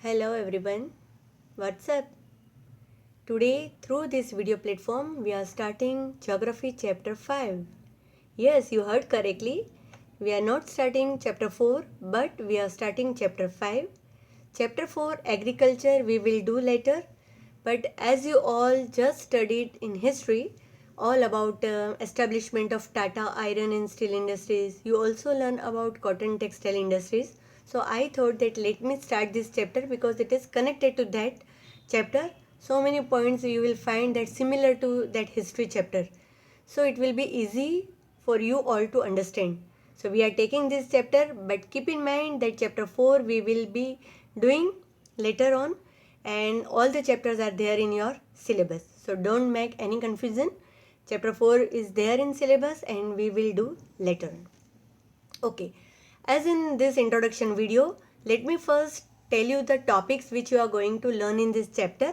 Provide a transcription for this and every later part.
Hello everyone, what's up? Today through this video platform we are starting Geography chapter 5. Yes, you heard correctly. We are not starting chapter 4 but we are starting chapter 5. Chapter 4 agriculture we will do later, but as you all just studied in history all about establishment of Tata iron and steel industries, you also learn about cotton textile industries. So I thought that let me start this chapter because it is connected to that chapter. So many points you will find that similar to that history chapter, so it will be easy for you all to understand. So we are taking this chapter, but keep in mind that chapter 4 we will be doing later on, and all the chapters are there in your syllabus, so don't make any confusion. Chapter 4 is there in syllabus and we will do later. Okay, as in this introduction video, let me first tell you the topics which you are going to learn in this chapter.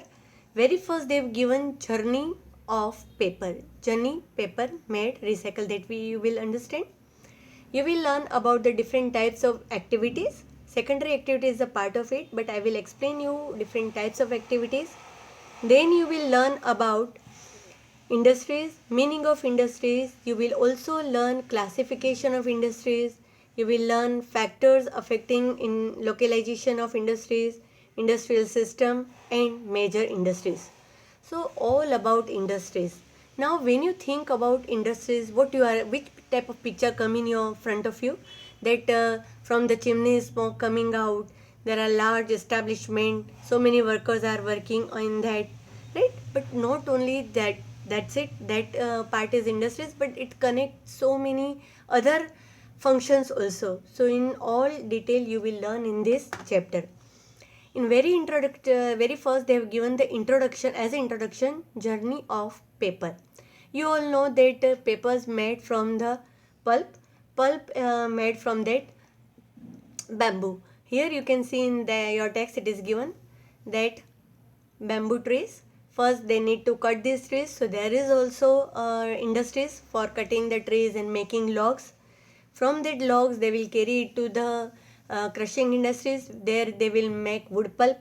Very first they've given journey of paper. Journey, paper, made, recycle, that you will understand. You will learn about the different types of activities. Secondary activity is a part of it, but I will explain you different types of activities. Then you will learn about industries, meaning of industries. You will also learn classification of industries. You will learn factors affecting in localization of industries, industrial system and major industries. So all about industries. Now when you think about industries, which type of picture come in your front of you? That from the chimney smoke coming out, there are large establishment, so many workers are working in that, right? But not only that, that's it, that part is industries, but it connects so many other functions also. So in all detail you will learn in this chapter. In very first they have given the introduction, as an introduction, journey of paper. You all know that papers made from the pulp made from that bamboo. Here you can see in your text it is given that bamboo trees, first they need to cut these trees, so there is also industries for cutting the trees and making logs. From that logs they will carry it to the crushing industries, there they will make wood pulp.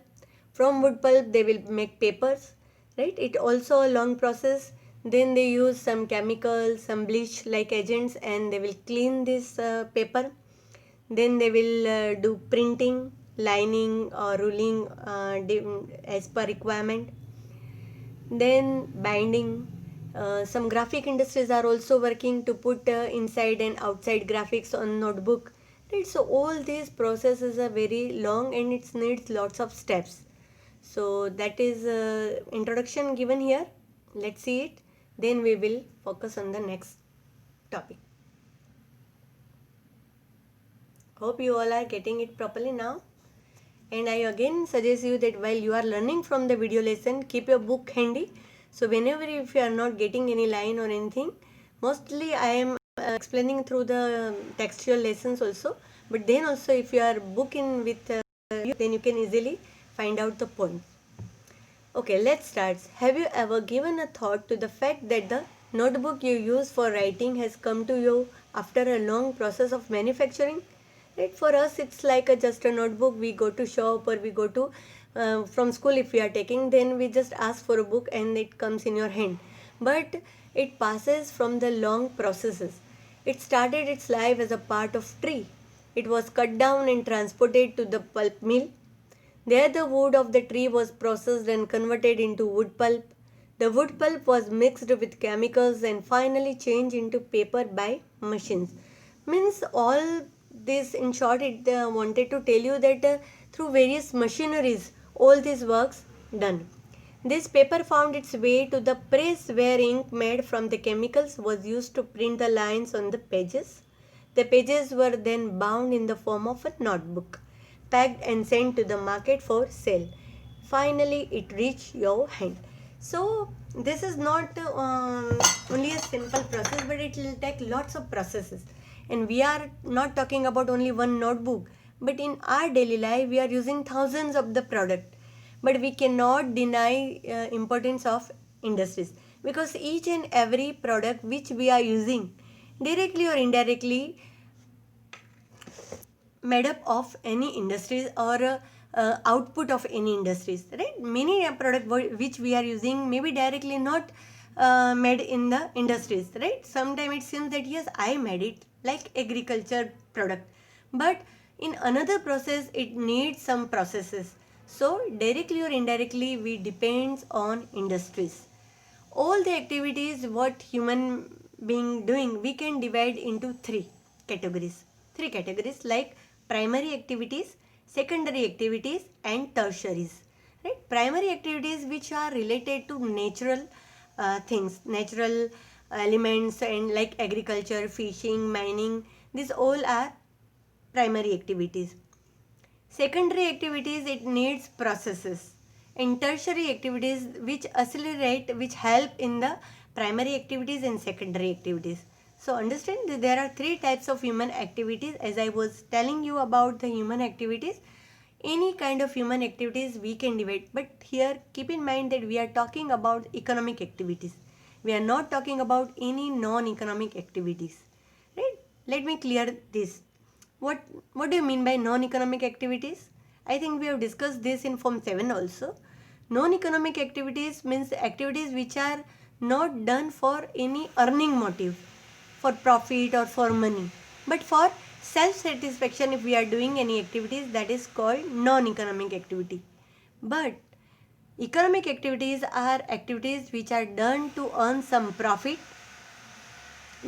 From wood pulp they will make papers, right? It also a long process. Then they use some chemicals, some bleach like agents, and they will clean this paper. Then they will do printing, lining or ruling as per requirement. Then binding. Some graphic industries are also working to put inside and outside graphics on notebook. Right? So all these processes are very long and it needs lots of steps. So that is introduction given here. Let's see it. Then we will focus on the next topic. Hope you all are getting it properly now. And I again suggest you that while you are learning from the video lesson, keep your book handy. So whenever if you are not getting any line or anything, mostly I am explaining through the textual lessons also. But then also if you are book in with you, then you can easily find out the points. Okay, let's start. Have you ever given a thought to the fact that the notebook you use for writing has come to you after a long process of manufacturing? Right? For us, it's like just a notebook. We go to shop or we go to from school if we are taking, then we just ask for a book and it comes in your hand. But it passes from the long processes. It started its life as a part of tree. It was cut down and transported to the pulp mill. There the wood of the tree was processed and converted into wood pulp. The wood pulp was mixed with chemicals and finally changed into paper by machines. Means all this, in short, it wanted to tell you that through various machineries all these works done. This paper found its way to the press where ink made from the chemicals was used to print the lines on the pages. The pages were then bound in the form of a notebook, packed and sent to the market for sale. Finally, it reached your hand. So, this is not only a simple process, but it will take lots of processes. And we are not talking about only one notebook, but in our daily life, we are using thousands of the product. But we cannot deny importance of industries, because each and every product which we are using, directly or indirectly, made up of any industries or output of any industries, right? Many product which we are using maybe directly not made in the industries, right? Sometimes it seems that yes, I made it like agriculture product, but in another process it needs some processes. So directly or indirectly we depends on industries. All the activities what human being doing we can divide into three categories like primary activities, secondary activities and tertiaries, right? Primary activities which are related to natural things, natural elements, and like agriculture, fishing, mining, these all are primary activities. Secondary activities it needs processes, and tertiary activities which accelerate, which help in the primary activities and secondary activities. So understand that there are three types of human activities. As I was telling you about the human activities, any kind of human activities we can divide, but here keep in mind that we are talking about economic activities. We are not talking about any non-economic activities, right? Let me clear this. What do you mean by non-economic activities? I think we have discussed this in Form 7 also. Non-economic activities means activities which are not done for any earning motive, for profit or for money, but for self-satisfaction. If we are doing any activities, that is called non-economic activity. But economic activities are activities which are done to earn some profit,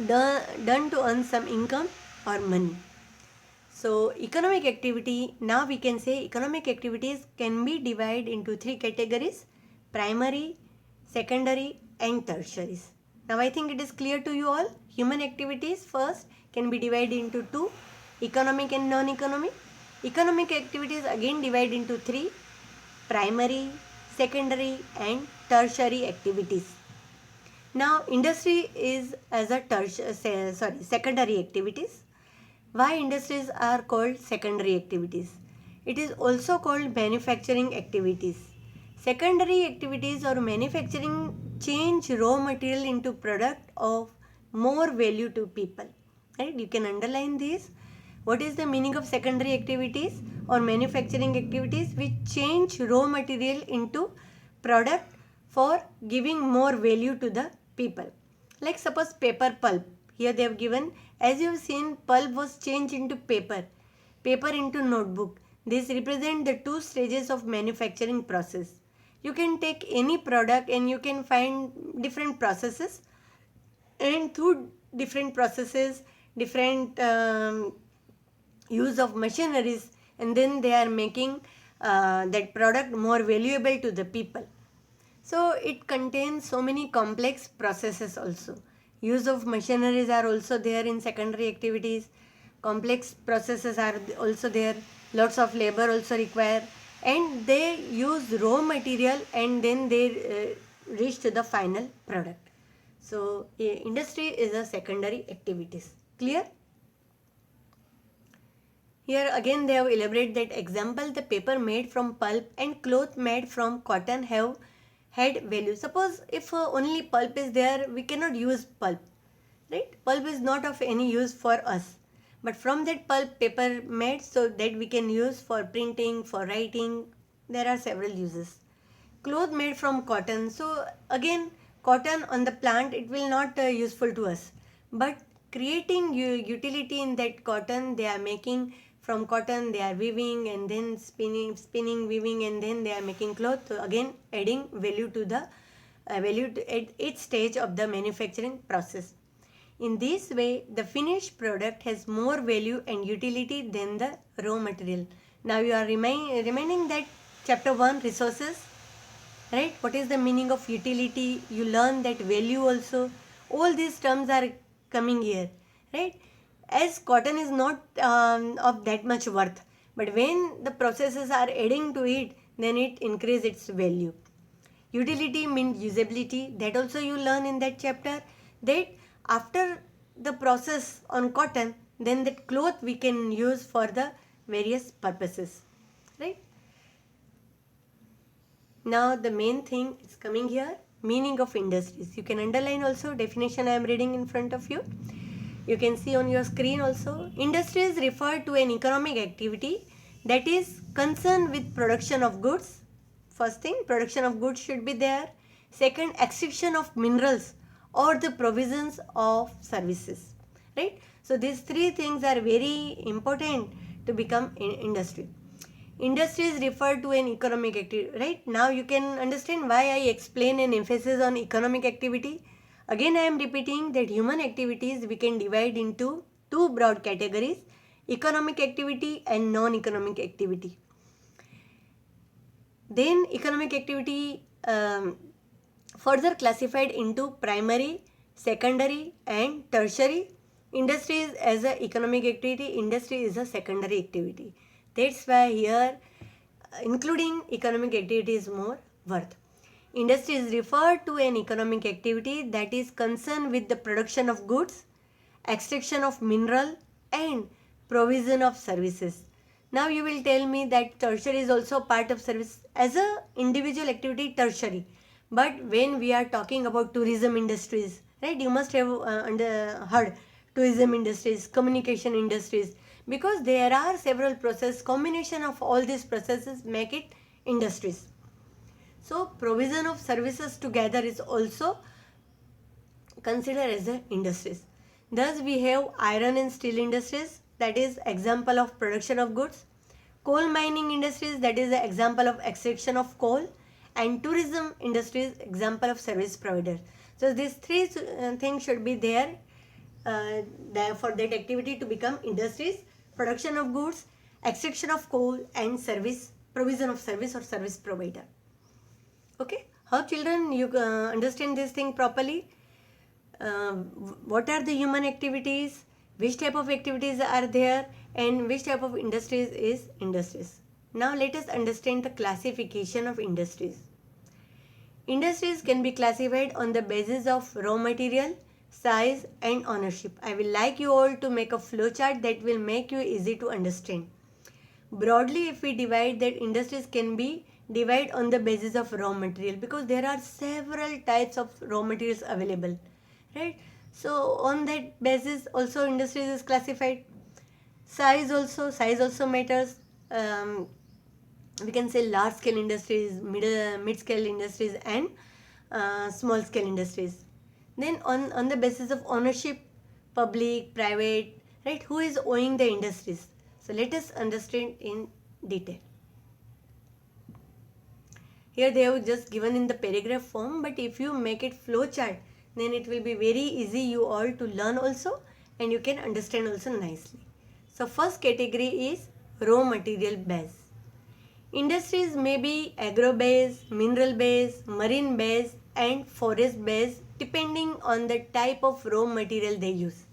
done to earn some income or money. So economic activity, now we can say economic activities can be divided into three categories: primary, secondary and tertiaries. Now I think it is clear to you all. Human activities first can be divided into two: economic and non-economic. Economic activities again divided into three: primary, secondary and tertiary activities. Now industry is as a secondary activities. Why industries are called secondary activities? It is also called manufacturing activities. Secondary activities or manufacturing change raw material into product of more value to people. Right? You can underline this. What is the meaning of secondary activities or manufacturing activities? Which change raw material into product for giving more value to the people. Like suppose paper pulp. Here they have given, as you have seen, pulp was changed into paper, paper into notebook. This represent the two stages of manufacturing process. You can take any product and you can find different processes, and through different processes, different use of machineries, and then they are making that product more valuable to the people. So it contains so many complex processes also. Use of machineries are also there in secondary activities. Complex processes are also there. Lots of labor also require, and they use raw material and then they reach to the final product. So industry is a secondary activities. Clear? Here again they have elaborated that example: the paper made from pulp and cloth made from cotton have had value. Suppose if only pulp is there, we cannot use pulp, right? Pulp is not of any use for us, but from that pulp paper made, so that we can use for printing, for writing. There are several uses. Cloth made from cotton, so again cotton on the plant, it will not useful to us, but creating utility in that cotton, they are making from cotton, they are weaving and then spinning, weaving, and then they are making cloth. So again adding value to the value at each stage of the manufacturing process. In this way, the finished product has more value and utility than the raw material. Now you are reminding that chapter 1 resources, right? What is the meaning of utility? You learn that value also. All these terms are coming here, right? As cotton is not of that much worth, but when the processes are adding to it, then it increases its value. Utility means usability. That also you learn in that chapter, that after the process on cotton, then that cloth we can use for the various purposes, right? Now the main thing is coming here, meaning of industries. You can underline also, definition I am reading in front of you. You can see on your screen also. Industries refer to an economic activity that is concerned with production of goods. First thing, production of goods should be there. Second, extraction of minerals or the provisions of services, right? So these three things are very important to become industry. Industry is referred to an economic activity, right? Now you can understand why I explain an emphasis on economic activity. Again, I am repeating that human activities we can divide into two broad categories: economic activity and non-economic activity. Then economic activity further classified into primary, secondary and tertiary. Industry is as a economic activity, industry is a secondary activity. That's why here including economic activity is more worth. Industry is referred to an economic activity that is concerned with the production of goods, extraction of mineral and provision of services. Now you will tell me that tertiary is also part of service as a individual activity, tertiary. But when we are talking about tourism industries, right, you must have heard tourism industries, communication industries, because there are several processes, combination of all these processes make it industries. So provision of services together is also considered as the industries. Thus we have iron and steel industries, that is example of production of goods, coal mining industries, that is the example of extraction of coal, and tourism industries, example of service providers. So these three things should be there for that activity to become industries: production of goods, extraction of coal and service, provision of service or service provider. Okay, how children you understand this thing properly? What are the human activities, which type of activities are there, and which type of industries is industries. Now let us understand the classification of industries. Industries can be classified on the basis of raw material, size and ownership. I will like you all to make a flowchart that will make you easy to understand. Broadly, if we divide that, industries can be divided on the basis of raw material, because there are several types of raw materials available, right? So on that basis also industries is classified. Size also matters. We can say large scale industries, mid scale industries and small scale industries. Then on the basis of ownership, public, private, right, who is owning the industries. So let us understand in detail. Here they have just given in the paragraph form, but if you make it flow chart, then it will be very easy you all to learn also, and you can understand also nicely. So first category is raw material base. Industries may be agro base, mineral base, marine base and forest base depending on the type of raw material they use.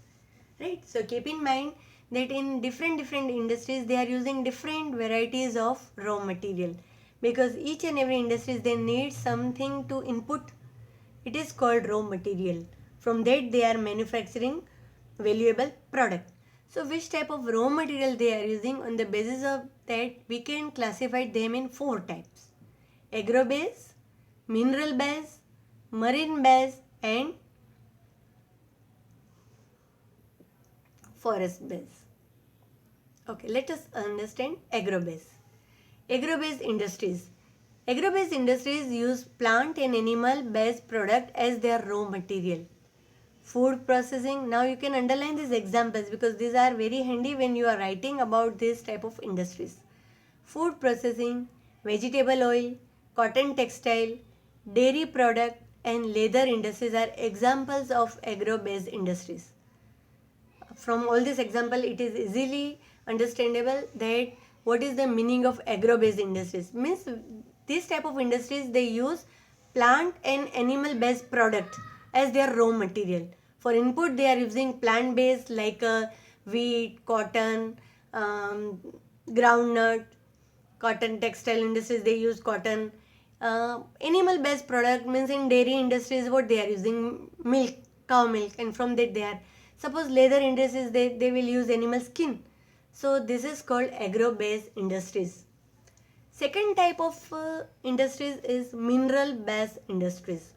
Right? So keep in mind that in different industries they are using different varieties of raw material, because each and every industries they need something to input. It is called raw material. From that they are manufacturing valuable product. So which type of raw material they are using, on the basis of that we can classify them in four types: agro base, mineral base, marine base and forest base. Okay, let us understand agro base. Agro base industries. Agro base industries use plant and animal based product as their raw material. Food processing. Now you can underline these examples because these are very handy when you are writing about this type of industries. Food processing, vegetable oil, cotton textile, dairy product and leather industries are examples of agro based industries. From all this example it is easily understandable that what is the meaning of agro based industries. Means this type of industries they use plant and animal based product as their raw material. For input they are using plant based like wheat, cotton, groundnut. Cotton textile industries they use cotton. Animal based product means in dairy industries what they are using milk, cow milk, and from that they are, suppose leather industries they will use animal skin. So this is called agro based industries. Second type of industries is mineral based industries.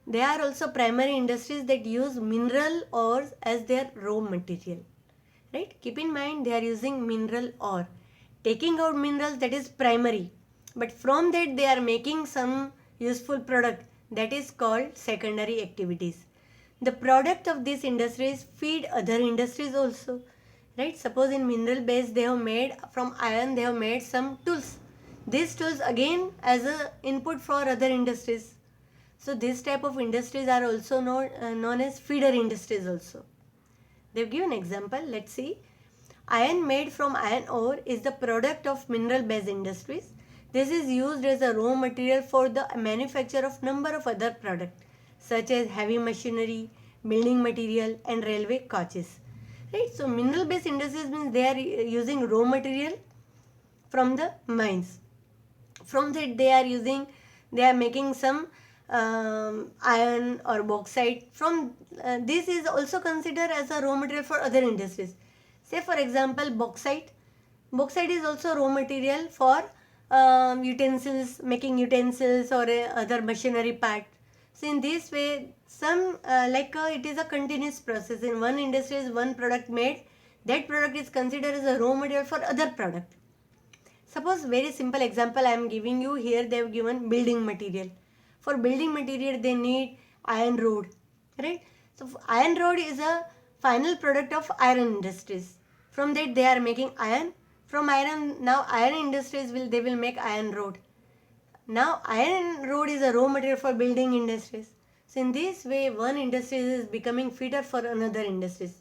They are also primary industries that use mineral ores as their raw material. Right? Keep in mind they are using mineral ore. taking out minerals, that is primary, but from that they are making some useful product, that is called secondary activities. The product of these industries feed other industries also, right? Suppose in mineral base they have made, from iron they have made some tools. These tools again as a input for other industries. So this type of industries are also known as feeder industries also. They've given example. Let's see. Iron made from iron ore is the product of mineral based industries. This is used as a raw material for the manufacture of number of other products such as heavy machinery, building material and railway coaches. Right? So mineral based industries means they are using raw material from the mines. From that they are making some iron or bauxite. From this is also considered as a raw material for other industries. Say for example bauxite. Bauxite is also raw material for utensils, making utensils or other machinery part. So in this way, some it is a continuous process. In one industry is one product made, that product is considered as a raw material for other product. Suppose very simple example I am giving you here. They have given building material. For building material they need iron rod, right? So iron rod is a final product of iron industries. From that they are making iron. From iron, now iron industries will make iron rod. Now iron rod is a raw material for building industries. So in this way one industry is becoming feeder for another industries.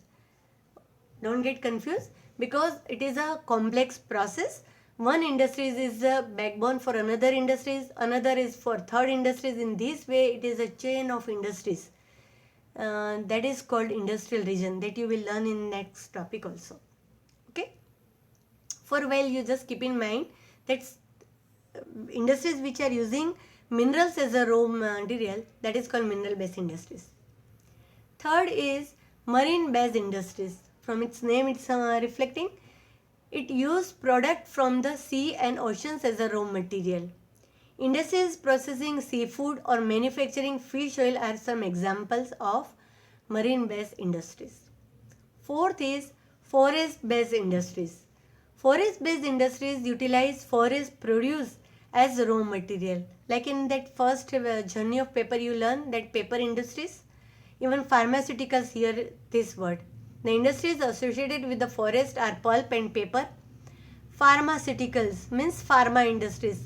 Don't get confused, because it is a complex process. One industry is the backbone for another industries, another is for third industries. In this way it is a chain of industries. That is called industrial region, that you will learn in next topic also. Okay. For a while you just keep in mind that industries which are using minerals as a raw material, that is called mineral based industries. Third is marine based industries. From its name it's reflecting. It uses product from the sea and oceans as a raw material. Industries processing seafood or manufacturing fish oil are some examples of marine based industries. Fourth is forest based industries. Forest based industries utilize forest produce as raw material. Like in that first journey of paper you learn that paper industries, even pharmaceuticals hear this word. The industries associated with the forest are pulp and paper. Pharmaceuticals means pharma industries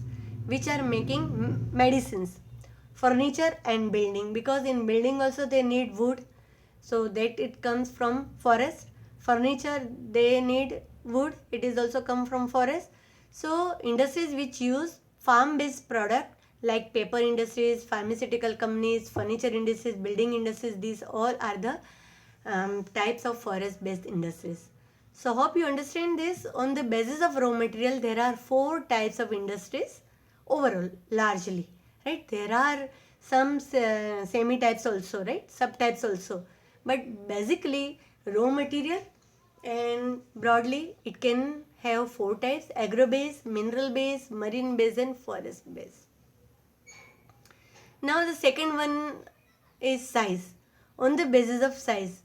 which are making medicines. Furniture and building, because in building also they need wood, so that it comes from forest. Furniture they need wood, it is also come from forest. So industries which use farm based product like paper industries, pharmaceutical companies, furniture industries, building industries, these all are the types of forest based industries. So hope you understand this. On the basis of raw material there are 4 types of industries overall, largely, right? There are some semi types also, right? Subtypes also, but basically raw material, and broadly it can have 4 types: agro base, mineral base, marine base and forest base. Now the second one is size. On the basis of size.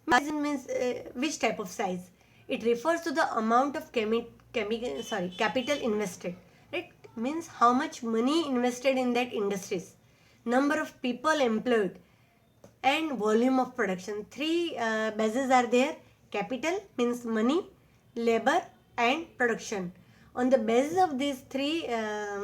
Size means which type of size? It refers to the amount of capital invested. Right? Means how much money invested in that industries, number of people employed, and volume of production. 3 bases are there. Capital means money, labor and production. On the basis of these 3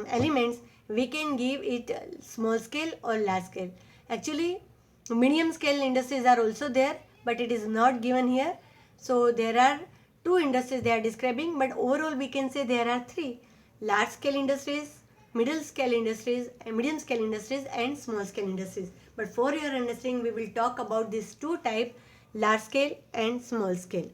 elements, we can give it small scale or large scale. Actually, medium scale industries are also there, but it is not given here. So there are 2 industries they are describing, but overall we can say there are 3: large scale industries, middle scale industries, medium scale industries and small scale industries. But for your understanding we will talk about these 2 types, large scale and small scale.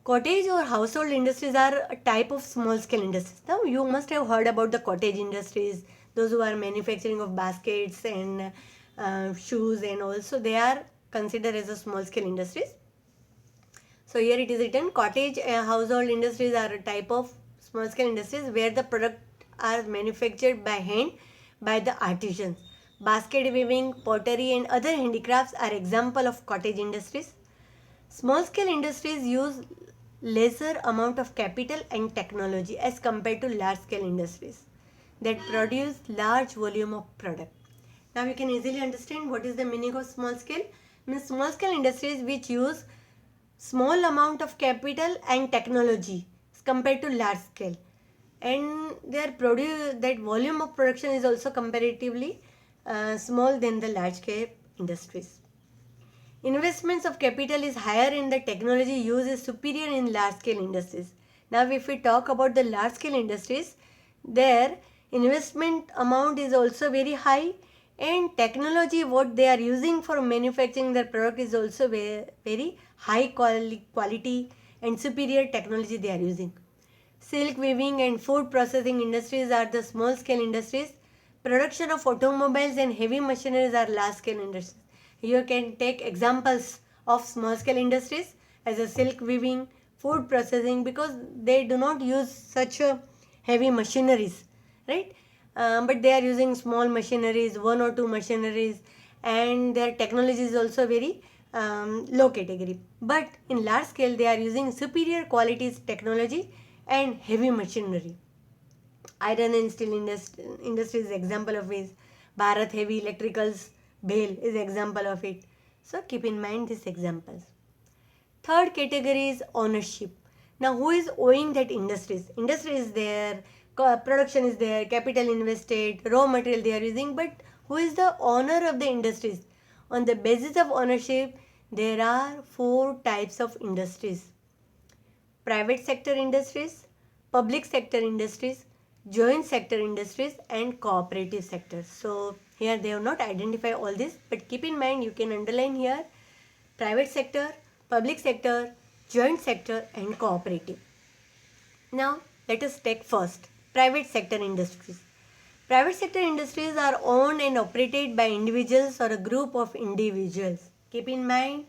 Cottage or household industries are a type of small scale industries. Now you must have heard about the cottage industries, those who are manufacturing of baskets and shoes, and also they are considered as a small scale industries. So here it is written, cottage household industries are a type of small scale industries where the product are manufactured by hand by the artisans. Basket weaving, pottery and other handicrafts are example of cottage industries. Small scale industries use lesser amount of capital and technology as compared to large scale industries that produce large volume of product. Now you can easily understand what is the meaning of small scale. Means small scale industries which use small amount of capital and technology as compared to large scale, and their produce that volume of production is also comparatively small than the large scale industries. Investments of capital is higher in the technology use is superior in large scale industries. Now if we talk about the large scale industries, their investment amount is also very high, and technology what they are using for manufacturing their product is also very, very high quality and superior technology they are using. Silk weaving and food processing industries are the small scale industries. Production of automobiles and heavy machineries are large scale industries. You can take examples of small scale industries as a silk weaving, food processing, because they do not use such heavy machineries, right? But they are using small machineries, one or two machineries, and their technology is also very low category. But in large scale, they are using superior qualities technology and heavy machinery. Iron and steel industry is example of it. Bharat Heavy Electricals, BHEL is example of it. So keep in mind these examples. Third category is ownership. Now who is owning that industries? Industry is there, production is there, capital invested, raw material they are using, but who is the owner of the industries? On the basis of ownership, there are four types of industries: private sector industries, public sector industries, joint sector industries, and cooperative sectors. So here they have not identified all this, but keep in mind, you can underline here: private sector, public sector, joint sector, and cooperative. Now let us take first private sector industries. Private sector industries are owned and operated by individuals or a group of individuals. Keep in mind,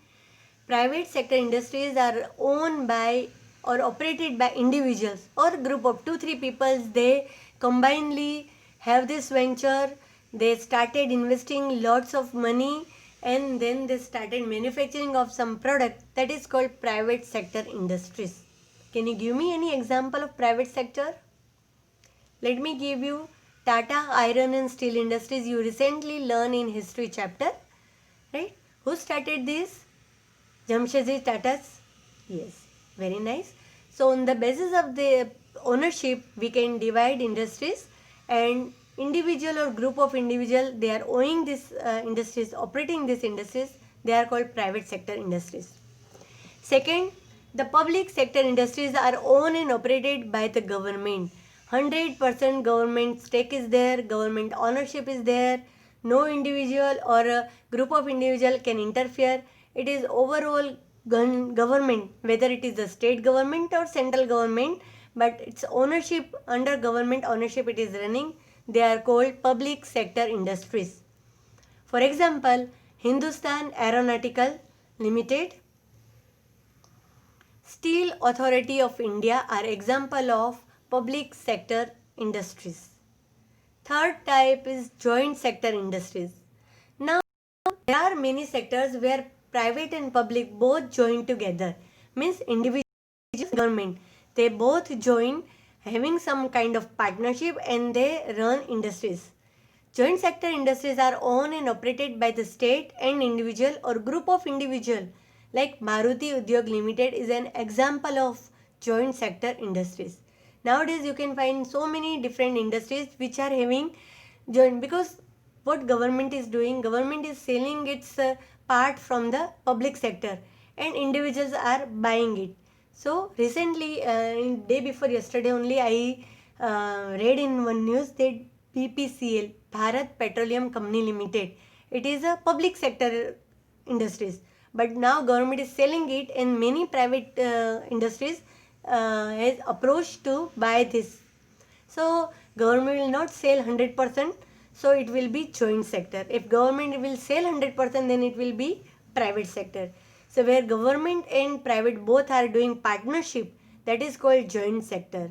private sector industries are owned by or operated by individuals or group of 2-3 people. They combinedly have this venture. They started investing lots of money, and then they started manufacturing of some product. That is called private sector industries. Can you give me any example of private sector? Let me give you Tata Iron and Steel Industries. You recently learned in history chapter, right? Who started this? Jamshedji Tata's? Yes, very nice. So on the basis of the ownership, we can divide industries, and individual or group of individual, they are owning these industries, operating these industries, they are called private sector industries. Second, the public sector industries are owned and operated by the government. 100% government stake is there, government ownership is there. No individual or a group of individual can interfere. It is overall government, whether it is the state government or central government, but its ownership, under government ownership it is running. They are called public sector industries. For example, Hindustan Aeronautical Limited, Steel Authority of India are example of public sector industries. Third type is joint sector industries. Now there are many sectors where private and public both join together. Means individual government, they both join having some kind of partnership and they run industries. Joint sector industries are owned and operated by the state and individual or group of individual. Like Maruti Udyog Limited is an example of joint sector industries. Nowadays you can find so many different industries which are having joint, because what government is doing, government is selling its part from the public sector and individuals are buying it. So recently, in day before yesterday only, I read in one news that BPCL, Bharat Petroleum Company Limited, it is a public sector industries, but now government is selling it, and many private industries has approached to buy this. So government will not sell 100%, so it will be joint sector. If government will sell 100%, then it will be private sector. So where government and private both are doing partnership, that is called joint sector.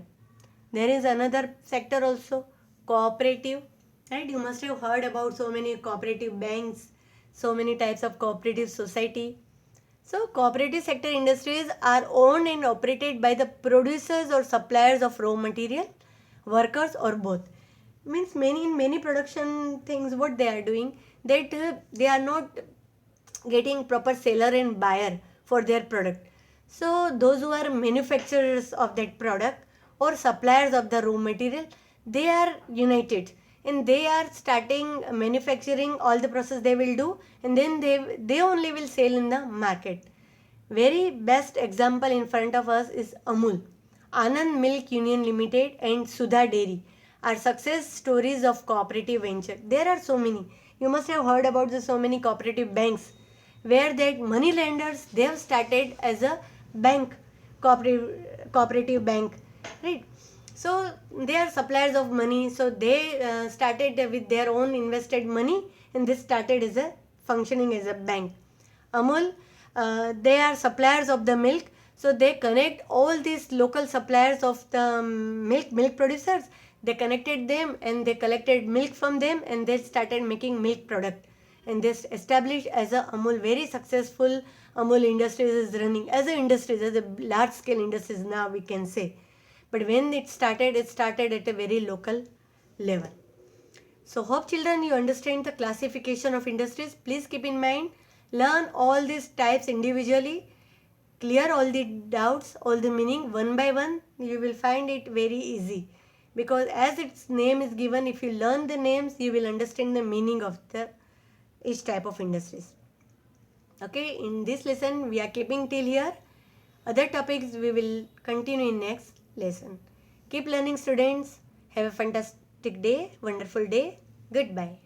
There is another sector also, cooperative, right? You must have heard about so many cooperative banks, so many types of cooperative society. So cooperative sector industries are owned and operated by the producers or suppliers of raw material, workers, or both. Means many production things what they are doing, that they are not getting proper seller and buyer for their product. So those who are manufacturers of that product or suppliers of the raw material, they are united and they are starting manufacturing, all the process they will do, and then they only will sell in the market. Very best example in front of us is Amul, Anand Milk Union Limited, and Sudha Dairy are success stories of cooperative venture. There are so many. You must have heard about the so many cooperative banks where that money lenders, they have started as a bank, cooperative bank, right? So they are suppliers of money. So they started with their own invested money, and this started as a functioning as a bank. Amul, they are suppliers of the milk, so they connect all these local suppliers of the milk producers. They connected them and they collected milk from them, and they started making milk product, and this established as a Amul. Very successful Amul Industries is running as a industries, as a large scale industries now we can say. But when it started at a very local level. So hope children you understand the classification of industries. Please keep in mind, learn all these types individually, clear all the doubts, all the meaning one by one. You will find it very easy, because as its name is given, if you learn the names, you will understand the meaning of the each type of industries. Okay, in this lesson we are keeping till here. Other topics we will continue in next lesson. Keep learning students. Have a fantastic day, wonderful day. Goodbye.